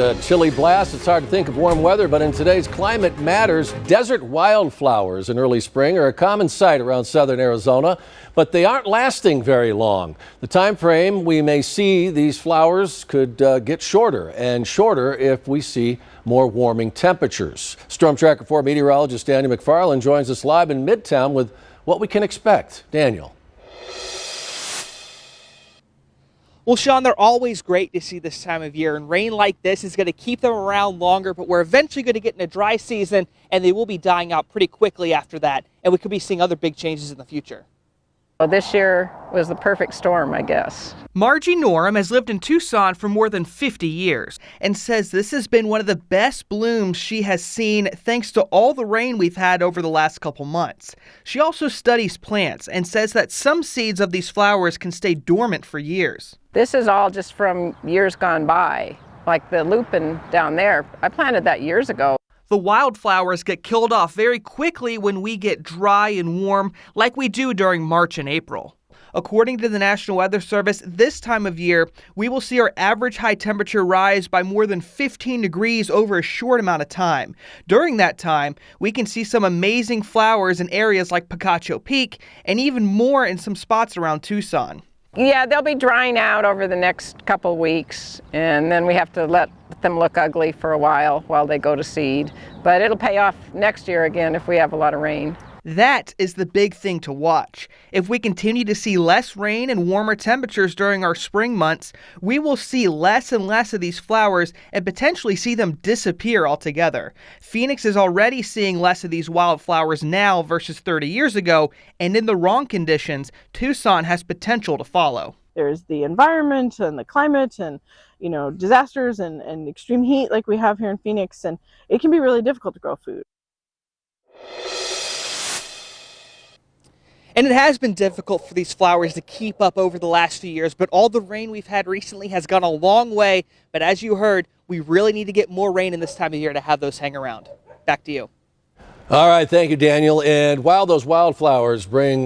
A chilly blast. It's hard to think of warm weather, but in today's Climate Matters, desert wildflowers in early spring are a common sight around southern Arizona, but they aren't lasting very long. The time frame we may see these flowers could get shorter and shorter if we see more warming temperatures. Storm Tracker 4 meteorologist Daniel McFarland joins us live in Midtown with what we can expect. Daniel. Well, Sean, they're always great to see this time of year, and rain like this is going to keep them around longer, but we're eventually going to get in a dry season, and they will be dying out pretty quickly after that, and we could be seeing other big changes in the future. Well, this year was the perfect storm, I guess. Margie Norham has lived in Tucson for more than 50 years and says this has been one of the best blooms she has seen thanks to all the rain we've had over the last couple months. She also studies plants and says that some seeds of these flowers can stay dormant for years. This is all just from years gone by, like the lupin down there. I planted that years ago. The wildflowers get killed off very quickly when we get dry and warm like we do during March and April. According to the National Weather Service, this time of year, we will see our average high temperature rise by more than 15 degrees over a short amount of time. During that time, we can see some amazing flowers in areas like Picacho Peak and even more in some spots around Tucson. Yeah, they'll be drying out over the next couple weeks, and then we have to let them look ugly for a while they go to seed. But it'll pay off next year again if we have a lot of rain. That is the big thing to watch. If we continue to see less rain and warmer temperatures during our spring months, we will see less and less of these flowers and potentially see them disappear altogether. Phoenix is already seeing less of these wildflowers now versus 30 years ago, and in the wrong conditions, Tucson has potential to follow. There's the environment and the climate and, disasters and extreme heat like we have here in Phoenix, and it can be really difficult to grow food. And it has been difficult for these flowers to keep up over the last few years, but all the rain we've had recently has gone a long way. But as you heard, we really need to get more rain in this time of year to have those hang around. Back to you. All right. Thank you, Daniel. And while those wildflowers bring